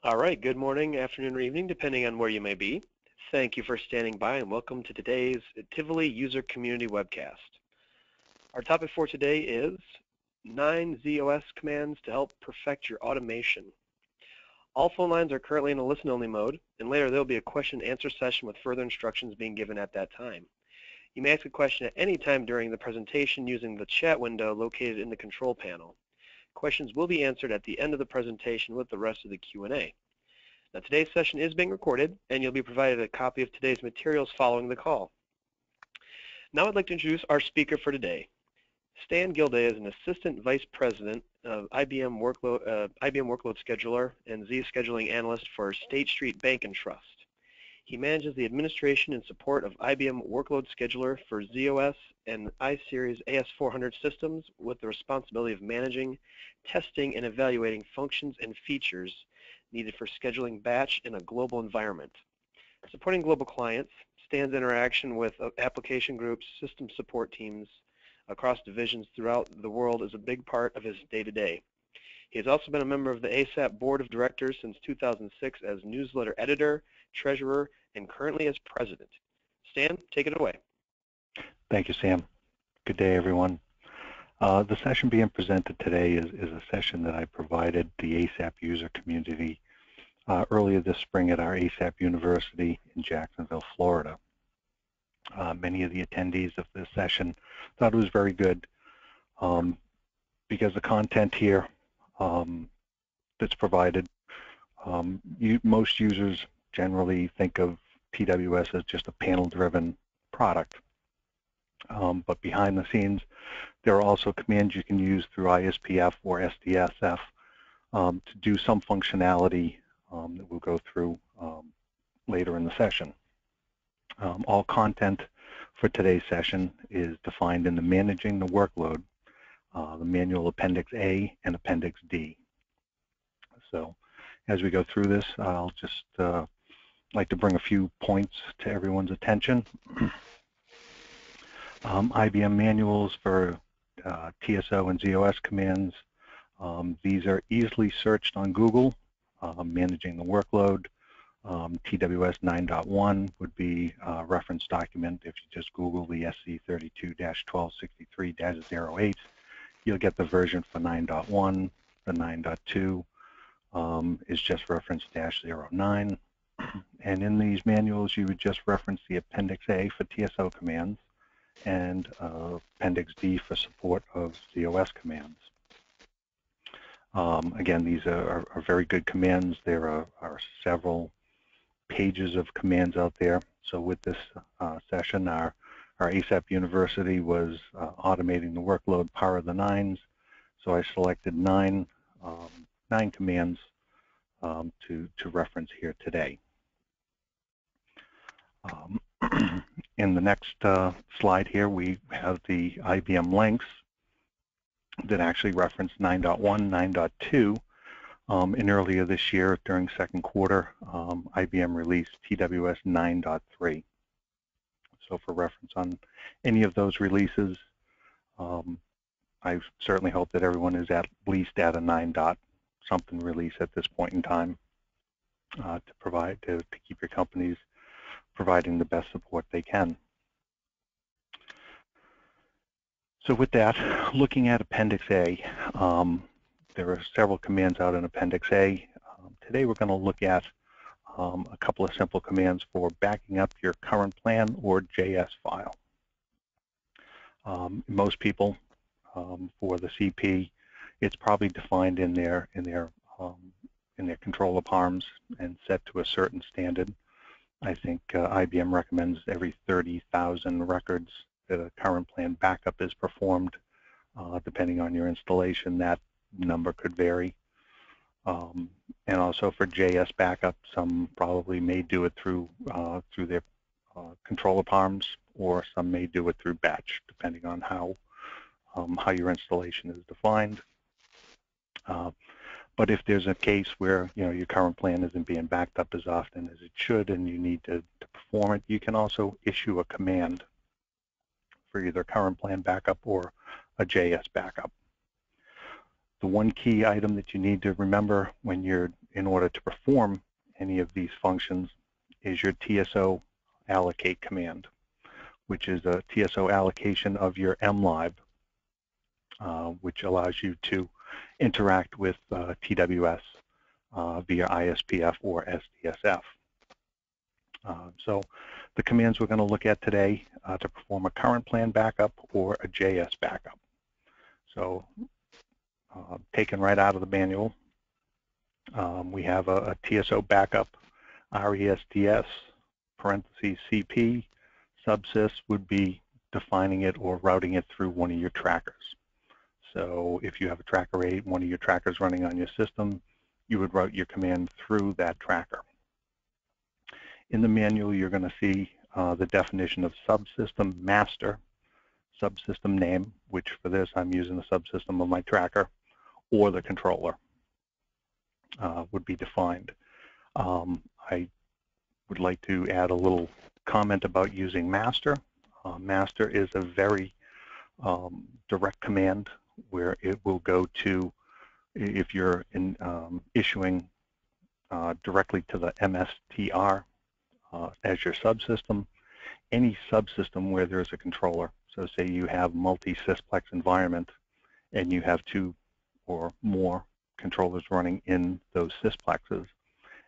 All right, good morning, afternoon, or evening, depending on where you may be. Thank you for standing by and welcome to today's Tivoli User Community Webcast. Our topic for today is 9 ZOS commands to help perfect your automation. All phone lines are currently in a listen-only mode, and later there will be a question-and-answer session with further instructions being given at that time. You may ask a question at any time during the presentation using the chat window located in the control panel. Questions will be answered at the end of the presentation with the rest of the Q&A. Now, today's session is being recorded, and you'll be provided a copy of today's materials following the call. Now I'd like to introduce our speaker for today. Stan Gilday is an Assistant Vice President of IBM Workload Scheduler and Z Scheduling Analyst for State Street Bank and Trust. He manages the administration and support of IBM Workload Scheduler for ZOS and iSeries AS400 systems with the responsibility of managing, testing, and evaluating functions and features needed for scheduling batch in a global environment. Supporting global clients, Stan's interaction with application groups, system support teams across divisions throughout the world is a big part of his day-to-day. He has also been a member of the ASAP Board of Directors since 2006 as newsletter editor, treasurer, and currently as president. Stan, take it away. Thank you, Sam. Good day, everyone. The session being presented today is a session that I provided the ASAP user community earlier this spring at our ASAP University in Jacksonville, Florida. Many of the attendees of this session thought it was very good because the content here that's provided, most users generally think of TWS as just a panel-driven product. But behind the scenes, there are also commands you can use through ISPF or SDSF to do some functionality that we'll go through later in the session. All content for today's session is defined in the Managing the Workload, the Manual Appendix A and Appendix D. So as we go through this, I'll just like to bring a few points to everyone's attention. IBM manuals for TSO and ZOS commands. These are easily searched on Google. Managing the Workload. TWS 9.1 would be a reference document. If you just Google the SC32-1263-08, you'll get the version for 9.1. The 9.2 is just reference -09. And in these manuals, you would just reference the Appendix A for TSO commands and Appendix D for support of ZOS commands. Again, these are very good commands. There are several pages of commands out there. So with this session, our ASAP University was automating the workload power of the nines. So I selected nine commands to reference here today. In the next slide here, we have the IBM links that actually reference 9.1, 9.2. And earlier this year, during second quarter, IBM released TWS 9.3. So for reference on any of those releases, I certainly hope that everyone is at least at a 9.something release at this point in time to keep your companies providing the best support they can. So with that, looking at Appendix A, there are several commands out in Appendix A. Today we're going to look at a couple of simple commands for backing up your current plan or JS file. Most people, for the CP, it's probably defined in their controller PARMs and set to a certain standard. I think IBM recommends every 30,000 records that a current plan backup is performed. Depending on your installation, that number could vary. And also for JS backup, some probably may do it through their controller PARMs, or some may do it through batch, depending on how your installation is defined. But if there's a case where your current plan isn't being backed up as often as it should, and you need to perform it, you can also issue a command for either current plan backup or a JS backup. The one key item that you need to remember when you're in order to perform any of these functions is your TSO allocate command, which is a TSO allocation of your MLIB, which allows you to interact with TWS via ISPF or SDSF. So the commands we're going to look at today to perform a current plan backup or a JS backup. So taken right out of the manual, we have a TSO backup, RESDS, parentheses CP, subsys would be defining it or routing it through one of your trackers. So if you have a tracker 8, one of your trackers running on your system, you would route your command through that tracker. In the manual, you're going to see the definition of subsystem master, subsystem name, which for this I'm using the subsystem of my tracker, or the controller would be defined. I would like to add a little comment about using master. Master is a very direct command where it will go to, if you're issuing directly to the MSTR as your subsystem, any subsystem where there's a controller. So say you have multi-sysplex environment and you have 2 or more controllers running in those sysplexes,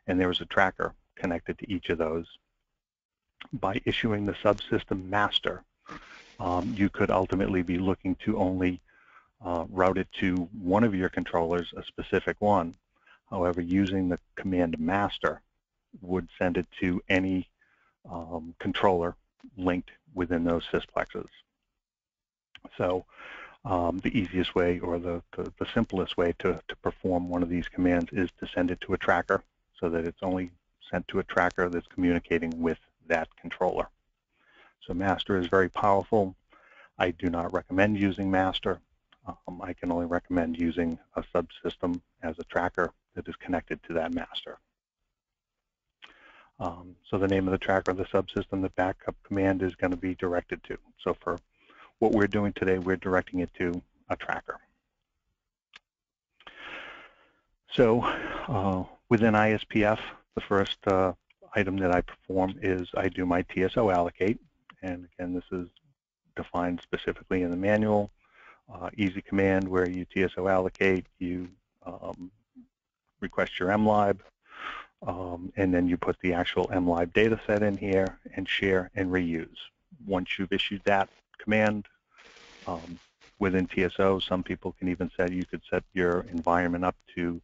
and there is a tracker connected to each of those. By issuing the subsystem master, you could ultimately be looking to only route it to one of your controllers, a specific one. However, using the command master would send it to any controller linked within those sysplexes. So the easiest way, or the simplest way to perform one of these commands is to send it to a tracker, so that it's only sent to a tracker that's communicating with that controller. So master is very powerful. I do not recommend using master. I can only recommend using a subsystem as a tracker that is connected to that master. So the name of the tracker, the subsystem, the backup command is going to be directed to. So for what we're doing today, we're directing it to a tracker. So within ISPF, the first item that I perform is I do my TSO allocate. And again, this is defined specifically in the manual. Easy command where you TSO allocate, you request your MLIB, and then you put the actual MLIB data set in here and share and reuse. Once you've issued that command within TSO, some people can even say you could set your environment up to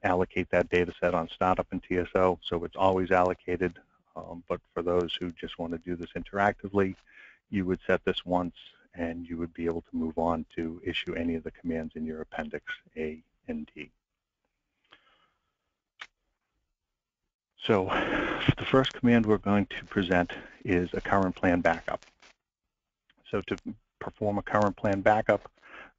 allocate that data set on startup in TSO, so it's always allocated. But for those who just want to do this interactively, you would set this once and you would be able to move on to issue any of the commands in your Appendix A and D. So the first command we're going to present is a current plan backup. So to perform a current plan backup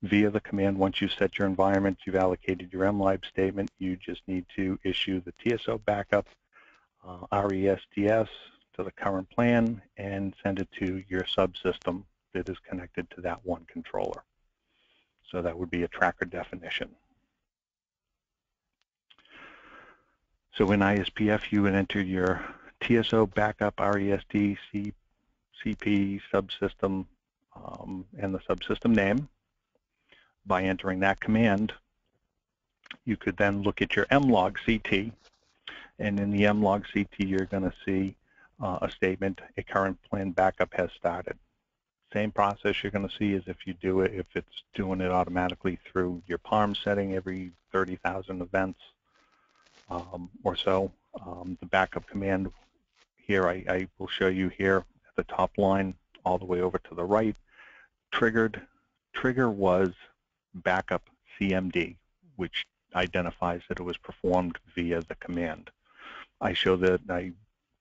via the command, once you've set your environment, you've allocated your MLIB statement, you just need to issue the TSO backup, RESDS, to the current plan and send it to your subsystem that is connected to that one controller. So that would be a tracker definition. So in ISPF, you would enter your TSO backup, RESD, CP, subsystem, and the subsystem name. By entering that command, you could then look at your MLOG CT, and in the MLOG CT, you're going to see a statement, a current plan backup has started. Same process you're going to see as if you do it, if it's doing it automatically through your PARM setting every 30,000 events or so. The backup command here, I will show you here at the top line all the way over to the right. Trigger was backup CMD, which identifies that it was performed via the command. I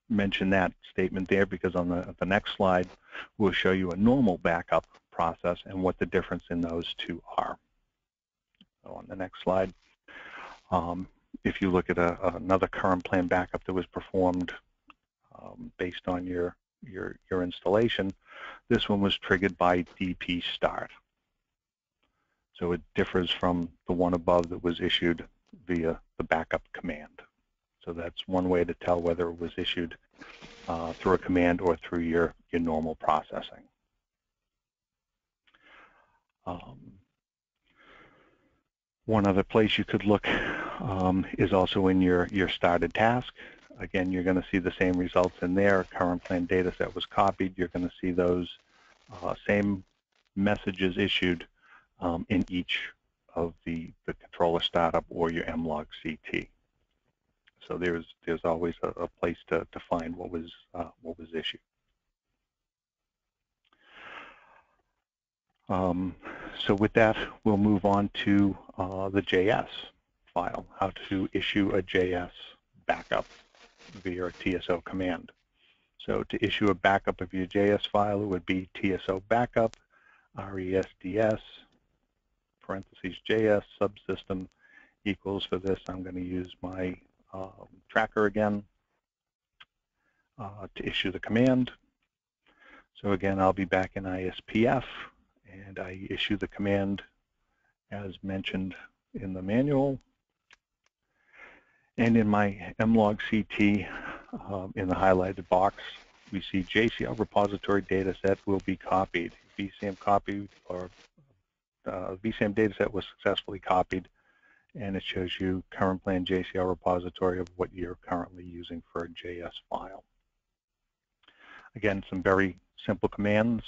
mention that statement there because on the next slide, we'll show you a normal backup process and what the difference in those two are. So on the next slide, if you look at another current plan backup that was performed based on your installation, this one was triggered by DP start. So it differs from the one above that was issued via the backup command. So that's one way to tell whether it was issued through a command or through your normal processing. One other place you could look is also in your started task. Again, you're going to see the same results in there. Current plan data set was copied. You're going to see those same messages issued in each of the controller startup or your mlog CT. So there's always a place to find what was issued. So with that, we'll move on to the JS file, how to issue a JS backup via a TSO command. So to issue a backup of your JS file, it would be TSO backup, RESDS, parentheses JS subsystem equals. For this, I'm going to use my tracker again to issue the command. So again, I'll be back in ISPF, and I issue the command as mentioned in the manual. And in my mlog CT, in the highlighted box, we see JCL repository dataset will be copied. VSAM copied, or VSAM dataset was successfully copied, and it shows you current plan JCL repository of what you're currently using for a JS file. Again, some very simple commands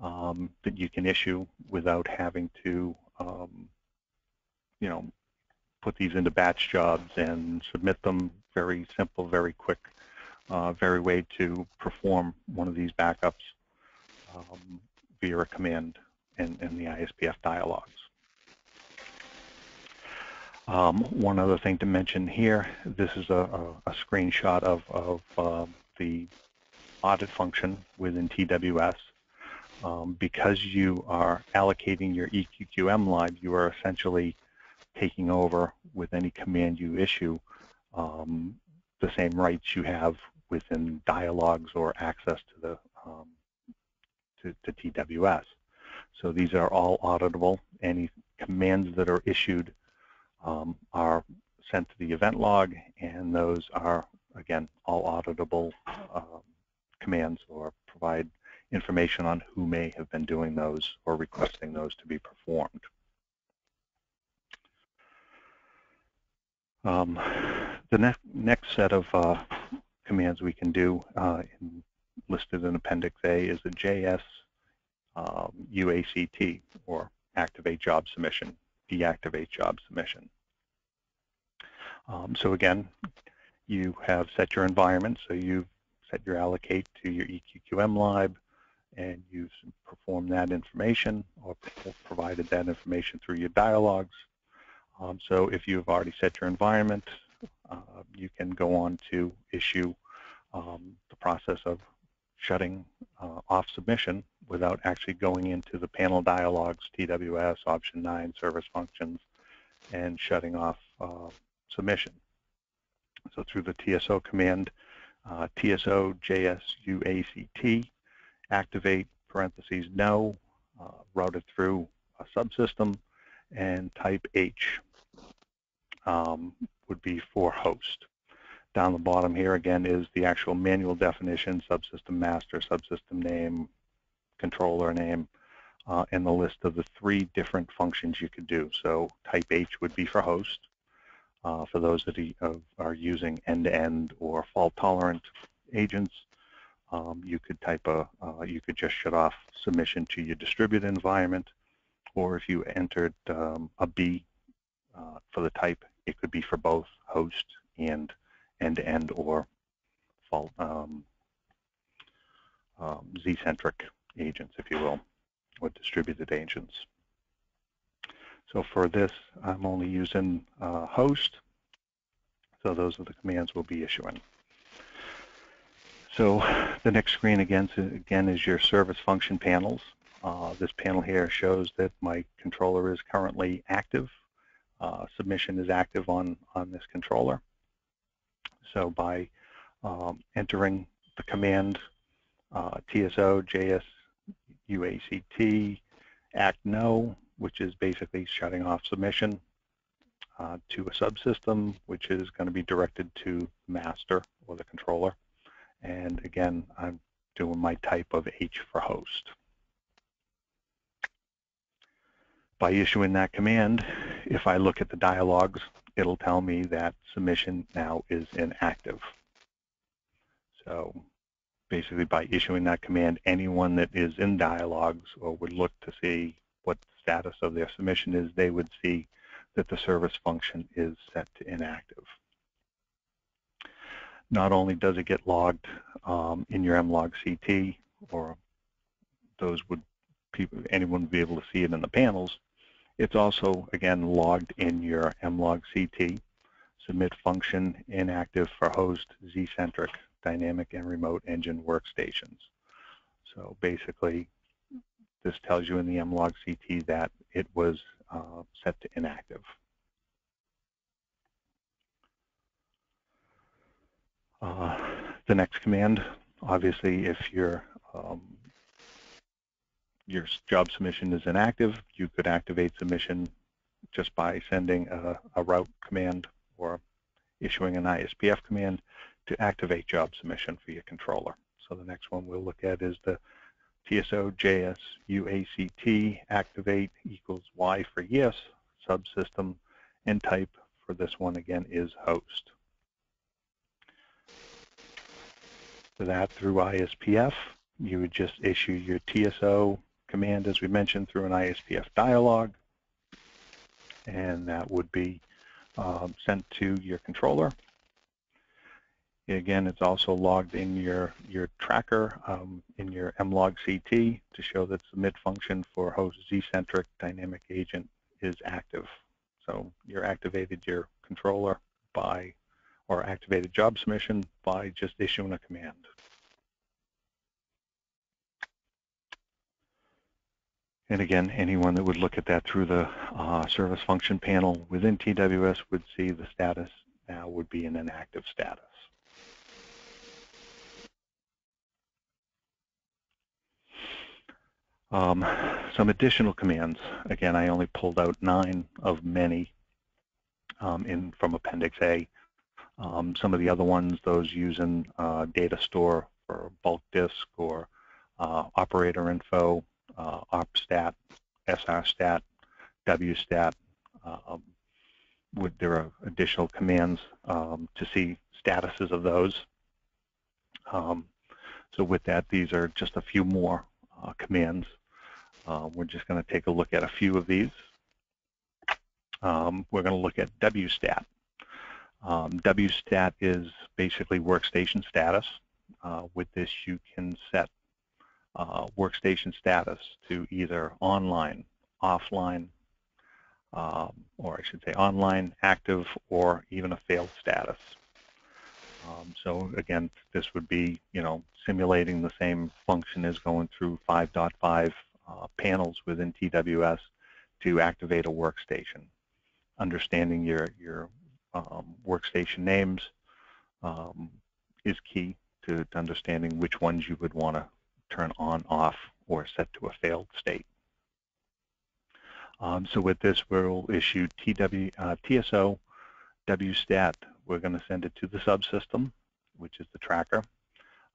that you can issue without having to, put these into batch jobs and submit them. Very simple, very quick, very way to perform one of these backups via a command in the ISPF dialogues. One other thing to mention here, this is a screenshot of the audit function within TWS. Because you are allocating your EQQM you are essentially taking over with any command you issue the same rights you have within dialogues or access to the to TWS. So these are all auditable. Any commands that are issued are sent to the event log, and those are, again, all auditable commands or provide information on who may have been doing those or requesting those to be performed. The next set of commands we can do listed in Appendix A is the JS UACT, or activate job submission, deactivate job submission. So again, you have set your environment, so you've set your allocate to your EQQM lib, and you've performed that information or provided that information through your dialogues. So if you've already set your environment, you can go on to issue the process of shutting off submission without actually going into the panel dialogues, TWS, option 9, service functions, and shutting off submission. So through the TSO command, TSO JS UACT, activate parentheses no, routed through a subsystem, and type H would be for host. Down the bottom here again is the actual manual definition, subsystem master, subsystem name, controller name, and the list of the 3 different functions you could do. So type H would be for host. For those that are using end-to-end or fault-tolerant agents, you could type you could just shut off submission to your distributed environment, or if you entered a B for the type, it could be for both host and end-to-end or fault Z-centric agents, if you will, or distributed agents. So for this, I'm only using host, so those are the commands we'll be issuing. So the next screen again is your service function panels. This panel here shows that my controller is currently active. Submission is active on this controller. So by entering the command TSO JS UACT act no, which is basically shutting off submission, to a subsystem, which is going to be directed to master or the controller. And again, I'm doing my type of H for host. By issuing that command, if I look at the dialogues, it'll tell me that submission now is inactive. So basically, by issuing that command, anyone that is in dialogues or would look to see what the status of their submission is, they would see that the service function is set to inactive. Not only does it get logged in your mlog-CT, or anyone would be able to see it in the panels, it's also, again, logged in your mlog-CT, submit function inactive for host, Z-centric, dynamic, and remote engine workstations. So basically, this tells you in the mlog-CT that it was set to inactive. The next command, obviously, if your job submission is inactive, you could activate submission just by sending a route command or issuing an ISPF command to activate job submission for your controller. So the next one we'll look at is the TSO JS UACT activate equals Y for yes, subsystem, and type for this one again is host. For that, through ISPF, you would just issue your TSO command, as we mentioned, through an ISPF dialog, and that would be sent to your controller. Again, it's also logged in your tracker in your mlog-CT to show that submit function for host Z-centric dynamic agent is active. So you're activated your controller by, or activated job submission by just issuing a command. And again, anyone that would look at that through the service function panel within TWS would see the status now would be in an active status. Some additional commands. Again, I only pulled out 9 of many from Appendix A. Some of the other ones, those using data store for bulk disk or operator info, opstat, srstat, wstat. There are additional commands to see statuses of those. So with that, these are just a few more commands. We're just going to take a look at a few of these. We're going to look at wstat. Wstat is basically workstation status. With this, you can set workstation status to either online, offline, or I should say online, active, or even a failed status. So again, this would be, simulating the same function as going through 5.5 panels within TWS to activate a workstation. Understanding your workstation names is key to understanding which ones you would want to turn on, off, or set to a failed state. So with this, we'll issue TSO wstat. We're going to send it to the subsystem, which is the tracker.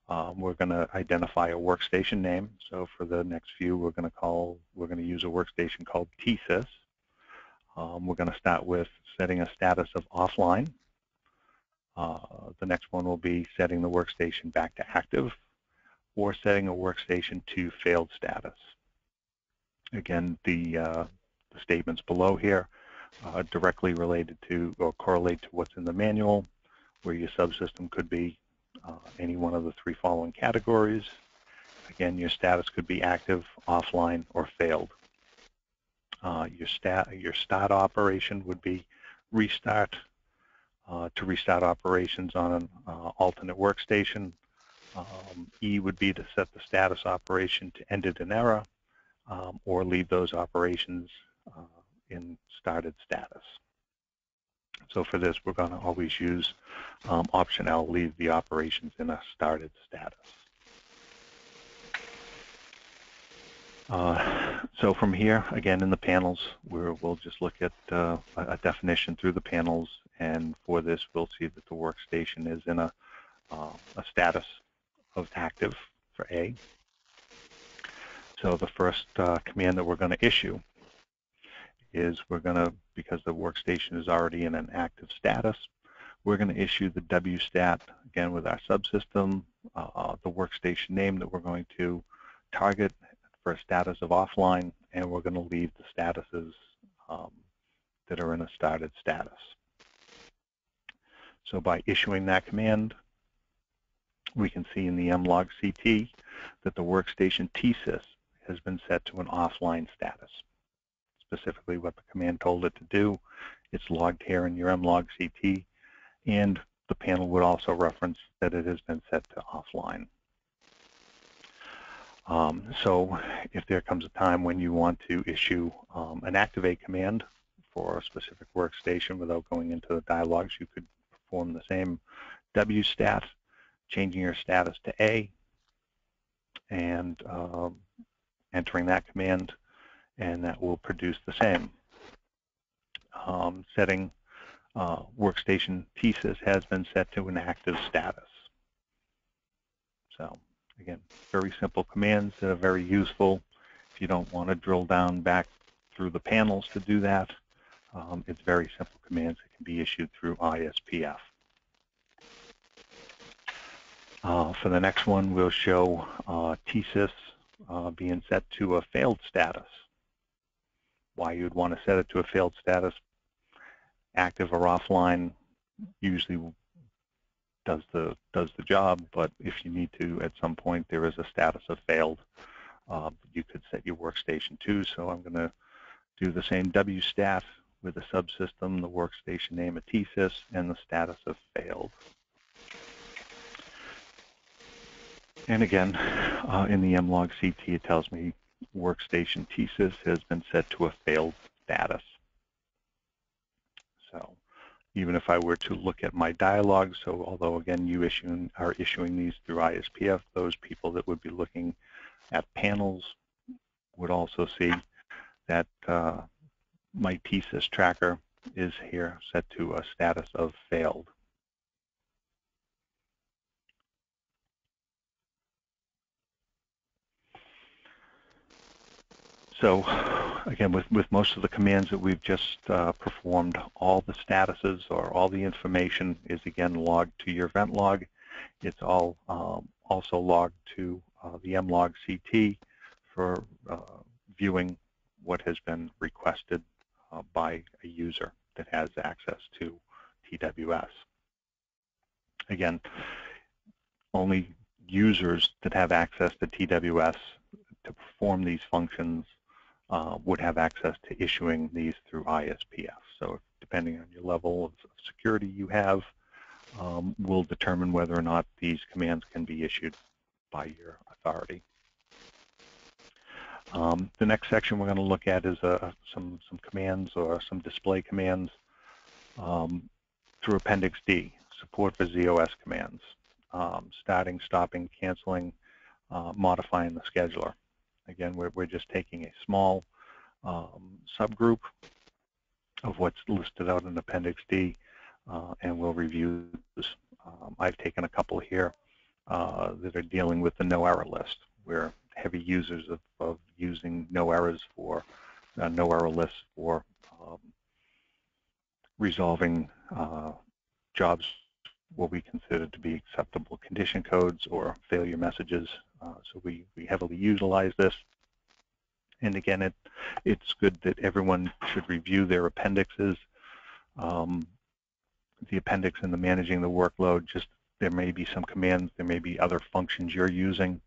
We're going to identify a workstation name. So for the next few, we're going to use a workstation called TSYS. We're going to start with setting a status of offline. The next one will be setting the workstation back to active, or setting a workstation to failed status. Again, the statements below here are directly related to or correlate to what's in the manual, where your subsystem could be any one of the 3 following categories. Again, your status could be active, offline, or failed. Your start operation would be restart. To restart operations on an alternate workstation. E would be to set the status operation to end it in error, or leave those operations in started status. So for this, we're going to always use option L, leave the operations in a started status. So from here, again, in the panels, we'll just look at a definition through the panels, and for this, we'll see that the workstation is in a status of active for A. So the first command that we're going to issue is because the workstation is already in an active status, we're going to issue the WSTAT, again, with our subsystem, the workstation name that we're going to target for a status of offline, and we're going to leave the statuses that are in a started status. So by issuing that command, we can see in the mlog-ct that the workstation TSYS has been set to an offline status. Specifically what the command told it to do, it's logged here in your mlog-ct, and the panel would also reference that it has been set to offline. So if there comes a time when you want to issue an activate command for a specific workstation without going into the dialogues, you could perform the same WSTAT, changing your status to A, and entering that command, and that will produce the same. Setting workstation TSYS has been set to an active status. So again, very simple commands that are very useful. If you don't want to drill down back through the panels to do that, it's very simple commands that can be issued through ISPF. For the next one, we'll show TSYS being set to a failed status. Why you'd want to set it to a failed status, active or offline, usually does the job, but if you need to, at some point, there is a status of failed, you could set your workstation to. So I'm going to do the same WSTAT with the subsystem, the workstation name of TSYS, and the status of failed. And again, in the mlog-ct, it tells me workstation TSYS has been set to a failed status. So even if I were to look at my dialogue, so although again you are issuing these through ISPF, those people that would be looking at panels would also see that my TSYS tracker is here set to a status of failed. So again, with most of the commands that we've just performed, all the statuses or all the information is again logged to your event log. It's all also logged to the mlog-ct for viewing what has been requested by a user that has access to TWS. Again, only users that have access to TWS to perform these functions would have access to issuing these through ISPF. So depending on your level of security you have, will determine whether or not these commands can be issued by your authority. The next section we're going to look at is some commands or some display commands through Appendix D, support for ZOS commands, starting, stopping, canceling, modifying the scheduler. Again, we're just taking a small subgroup of what's listed out in Appendix D, and we'll review this. I've taken a couple here that are dealing with the no error list. We're heavy users of using no errors for no error lists for resolving jobs what we consider to be acceptable condition codes or failure messages. So we heavily utilize this. And again, it's good that everyone should review their appendixes. The appendix in the managing the workload, just there may be some commands, there may be other functions you're using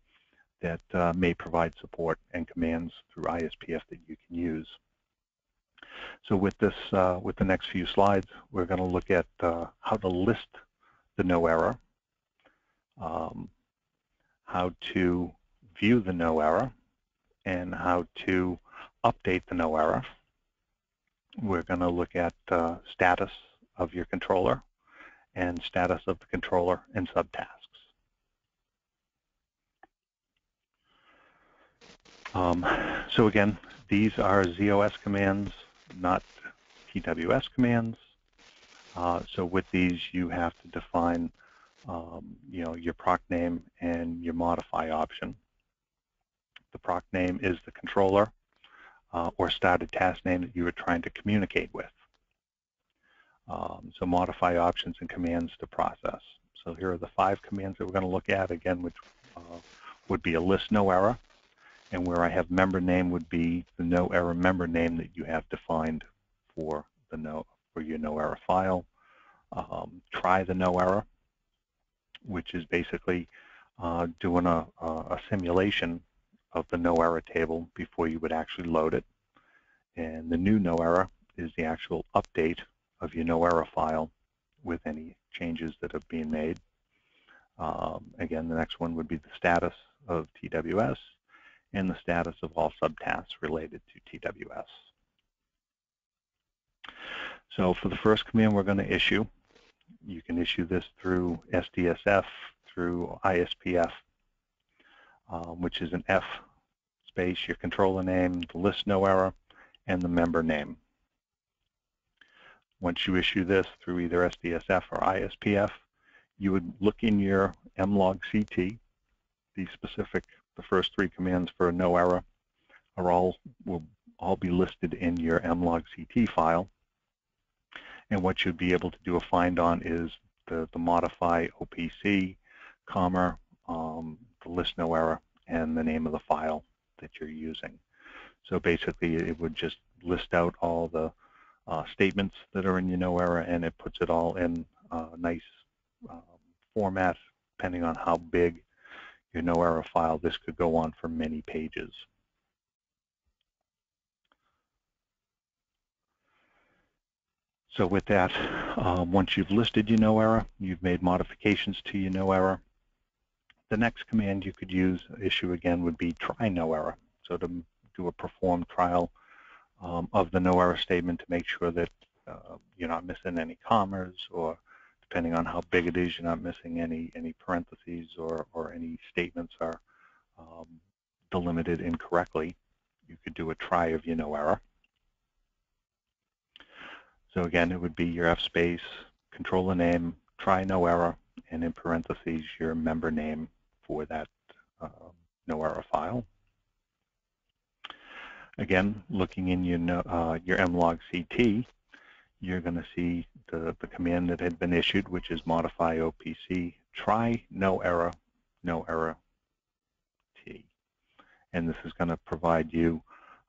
that may provide support and commands through ISPF that you can use. So with this, with the next few slides, we're going to look at how to list the no error, how to view the no error, and how to update the no error. We're going to look at status of your controller and status of the controller and subtasks. So again, these are ZOS commands, not TWS commands. So with these, you have to define, your proc name and your modify option. The proc name is the controller or started task name that you are trying to communicate with. So modify options and commands to process. So here are the 5 commands that we're going to look at, again, which would be a list no error, and where I have member name would be the no error member name that you have defined for your no error file. Try the no error, which is basically doing a simulation of the no error table before you would actually load it. And the new no error is the actual update of your no error file with any changes that are being made. Again, the next one would be the status of TWS and the status of all subtasks related to TWS. So for the first command we're going to issue, you can issue this through SDSF, through ISPF, which is an F space, your controller name, the list no error, and the member name. Once you issue this through either SDSF or ISPF, you would look in your mlogct. The first 3 commands for a no error will all be listed in your mlogct file. And what you'd be able to do a find on is the modify OPC, comma, the list no error, and the name of the file that you're using. So basically, it would just list out all the statements that are in your no error, and it puts it all in a nice format, depending on how big your no error file. This could go on for many pages. So with that, once you've listed your no error, you've made modifications to your no error, the next command you could issue again would be try no error. So to do a perform trial of the no error statement to make sure that you're not missing any commas, or depending on how big it is, you're not missing any parentheses or any statements are delimited incorrectly. You could do a try of your no error. So again, it would be your F space, controller name, try no error, and in parentheses your member name for that no error file. Again, looking in your mlogct, you're going to see the command that had been issued, which is modify OPC, try no error T. And this is going to provide you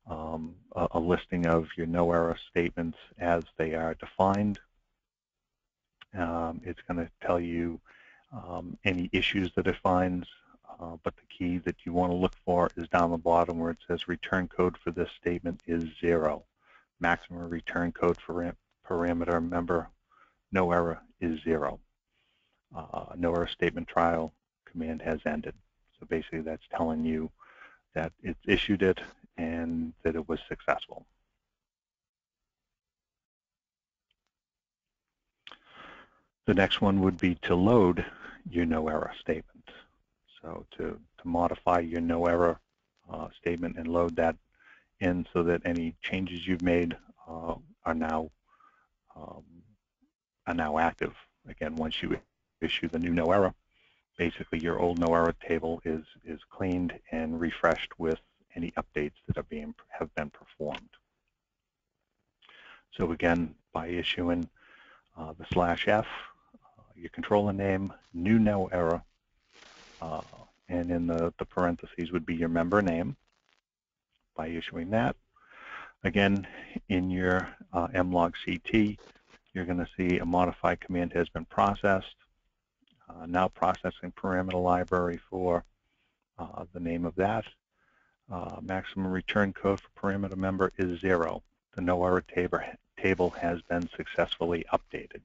a listing of your no error statements as they are defined. It's going to tell you any issues that it finds, but the key that you want to look for is down the bottom where it says return code for this statement is 0. Maximum return code for parameter member no error is 0. No error statement trial command has ended. So basically that's telling you that it's issued it and that it was successful. The next one would be to load your no error statement. So to modify your no error statement and load that in so that any changes you've made are now active. Again, once you issue the new no error, basically your old no error table is cleaned and refreshed with any updates that have been performed. So again, by issuing the /F, your controller name, new no error, and in the parentheses would be your member name. By issuing that, again, in your mlogct, you're going to see a modify command has been processed. Now processing parameter library for the name of that. Maximum return code for parameter member is 0. The no error table has been successfully updated.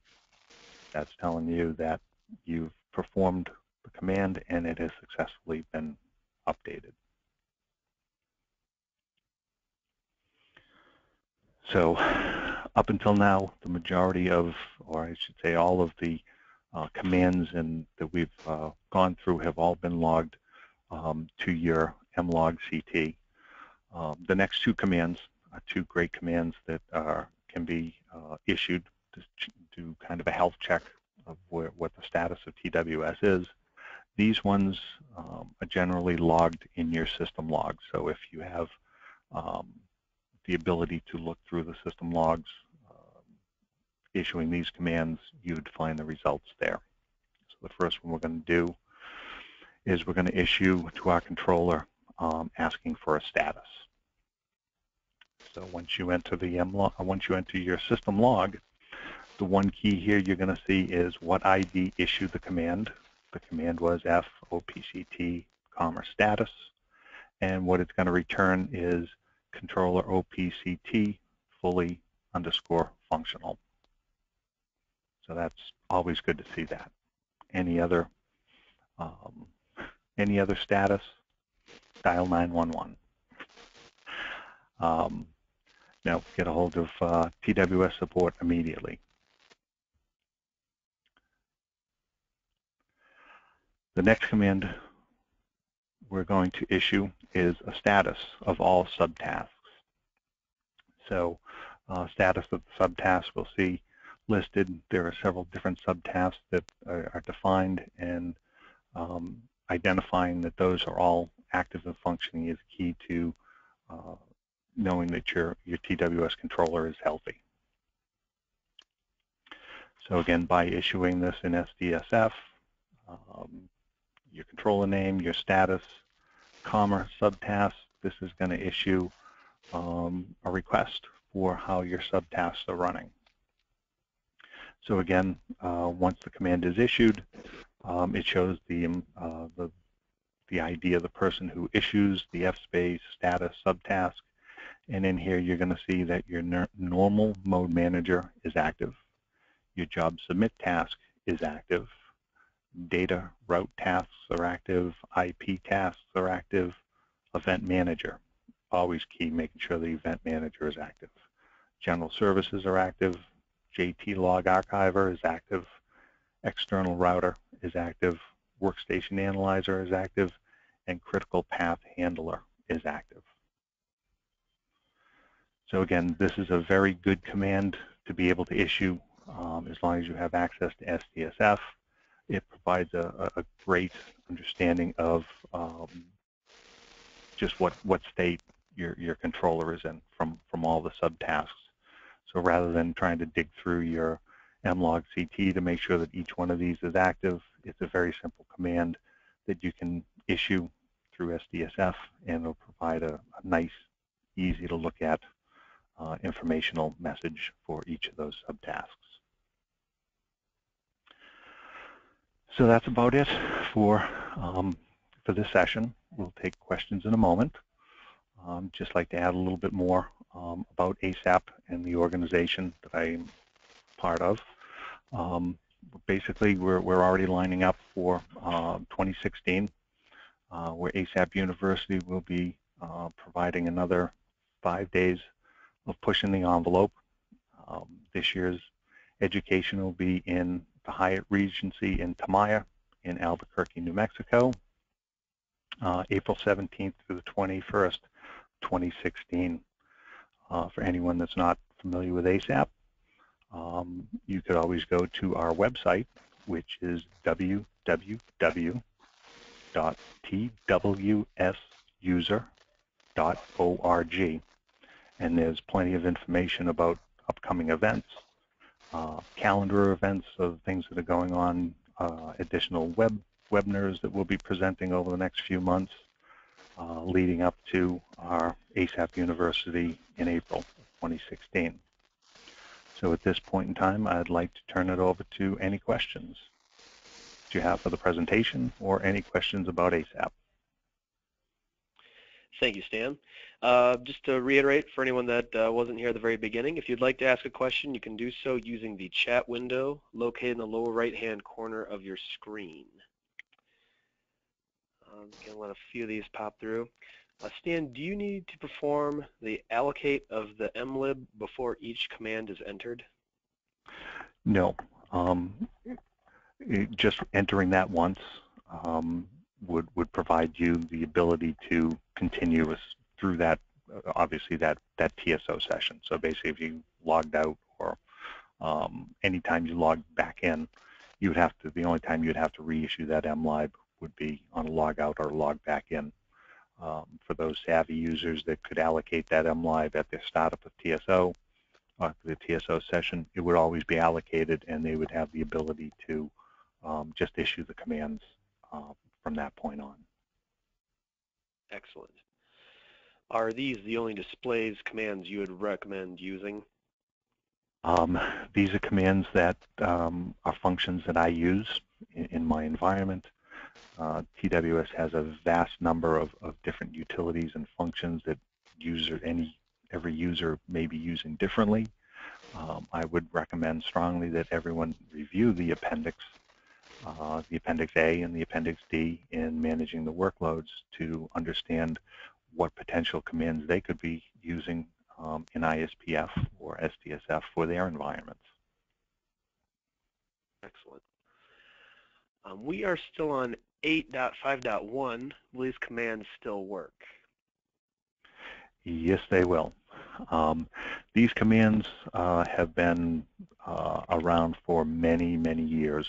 That's telling you that you've performed the command and it has successfully been updated. So up until now, the majority of, or I should say all of the commands that we've gone through have all been logged to your mlogct. The next two commands are two great commands that can be issued to do kind of a health check of what the status of TWS is. These ones are generally logged in your system logs. So if you have the ability to look through the system logs, issuing these commands, you would find the results there. So the first one we're going to do is we're going to issue to our controller asking for a status. So once you enter your system log, the one key here you're going to see is what ID issued the command. The command was FOPCT, status, and what it's going to return is controller OPCT fully _ functional. So that's always good to see that. Any other status, dial 911. Now get a hold of TWS support immediately. The next command we're going to issue is a status of all subtasks. So status of the subtasks we'll see listed. There are several different subtasks that are defined, and identifying that those are all active and functioning is key to knowing that your TWS controller is healthy. So again, by issuing this in SDSF, your controller name, your status, subtask, this is going to issue a request for how your subtasks are running. So again, once the command is issued, it shows the ID of the person who issues the FSpace status subtask, and in here you're going to see that your normal mode manager is active, your job submit task is active, data route tasks are active, IP tasks are active, event manager, always key, making sure the event manager is active. General services are active, JT log archiver is active, external router is active, workstation analyzer is active, and critical path handler is active. So again, this is a very good command to be able to issue as long as you have access to SDSF. It provides a great understanding of just what state your controller is in from all the subtasks. So rather than trying to dig through your mlog-CT to make sure that each one of these is active, it's a very simple command that you can issue through SDSF, and it'll provide a nice, easy to look at informational message for each of those subtasks. So that's about it for this session. We'll take questions in a moment. Just like to add a little bit more about ASAP and the organization that I'm part of. Basically, we're already lining up for 2016, where ASAP University will be providing another 5 days of pushing the envelope. This year's education will be in the Hyatt Regency in Tamaya in Albuquerque, New Mexico, April 17th through the 21st, 2016. For anyone that's not familiar with ASAP, you could always go to our website, which is www.twsuser.org, and there's plenty of information about upcoming events, calendar events of things that are going on, additional webinars that we'll be presenting over the next few months, leading up to our ASAP University in April of 2016. So at this point in time, I'd like to turn it over to any questions that you have for the presentation or any questions about ASAP. Thank you, Stan. Just to reiterate for anyone that wasn't here at the very beginning, if you'd like to ask a question, you can do so using the chat window located in the lower right-hand corner of your screen. Gonna let a few of these pop through. Stan, do you need to perform the allocate of the mlib before each command is entered? No. Just entering that once would provide you the ability to continue through that obviously that TSO session. So basically, if you logged out or anytime you logged back in, you would have to. The only time you'd have to reissue that MLIB would be on a log out or log back in. For those savvy users that could allocate that MLIB at the startup of TSO, the TSO session, it would always be allocated, and they would have the ability to just issue the commands from that point on. Excellent. Are these the only displays commands you would recommend using? These are commands that are functions that I use in my environment. TWS has a vast number of different utilities and functions that every user may be using differently. I would recommend strongly that everyone review the Appendix A and the Appendix D in managing the workloads to understand what potential commands they could be using in ISPF or SDSF for their environments. Excellent. We are still on 8.5.1. Will these commands still work? Yes, they will. These commands have been around for many, many years.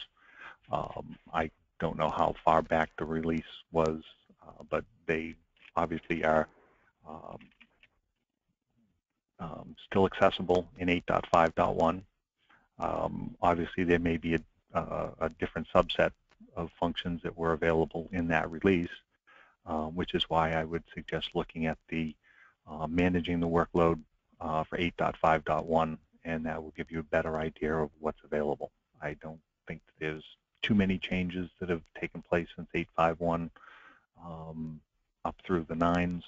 I don't know how far back the release was, but they obviously are still accessible in 8.5.1. Obviously, there may be a different subset of functions that were available in that release, which is why I would suggest looking at the managing the workload for 8.5.1, and that will give you a better idea of what's available. I don't think there's too many changes that have taken place since 8.5.1 up through the 9s.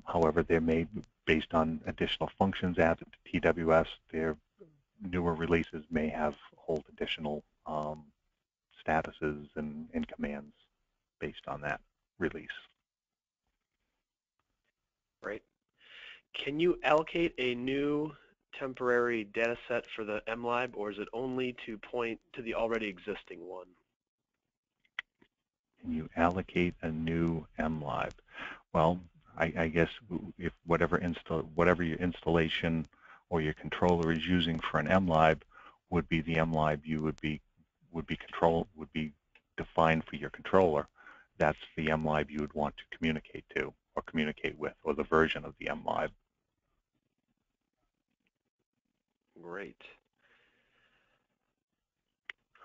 However, there may, based on additional functions added to TWS, their newer releases may hold additional statuses and commands based on that release. Right. Can you allocate a new temporary data set for the MLIB, or is it only to point to the already existing one? Can you allocate a new MLIB? Well, I guess if whatever your installation or your controller is using for an MLIB would be the MLIB you would be defined for your controller. That's the MLIB you would want to communicate to or communicate with, or the version of the MLIB. Great.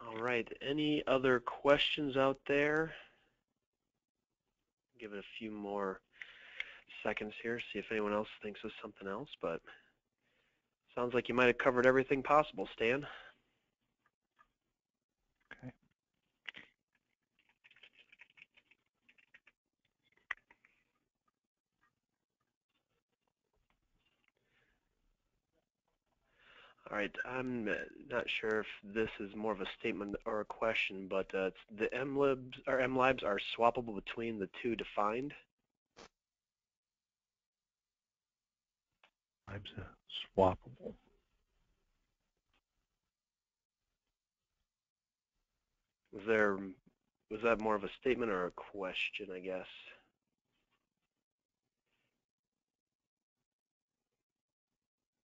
All right. Any other questions out there? Give it a few more seconds here, see if anyone else thinks of something else, but sounds like you might have covered everything possible, Stan. Okay. All right, I'm not sure if this is more of a statement or a question, but the MLIBs are swappable between the two defined. MLIBs are swappable. Was that more of a statement or a question, I guess?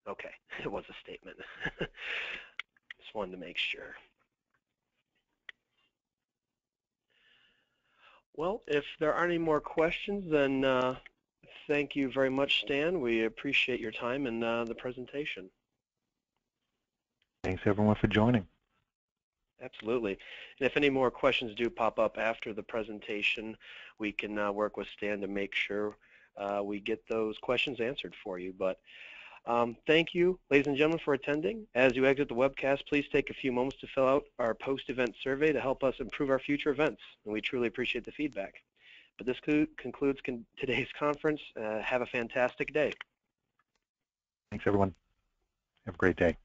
Okay, it was a statement. Just wanted to make sure. Well, if there aren't any more questions, then thank you very much, Stan. We appreciate your time and the presentation. Thanks, everyone, for joining. Absolutely. And if any more questions do pop up after the presentation, we can work with Stan to make sure we get those questions answered for you. But thank you, ladies and gentlemen, for attending. As you exit the webcast, please take a few moments to fill out our post-event survey to help us improve our future events, and we truly appreciate the feedback. But this concludes today's conference. Have a fantastic day. Thanks, everyone. Have a great day.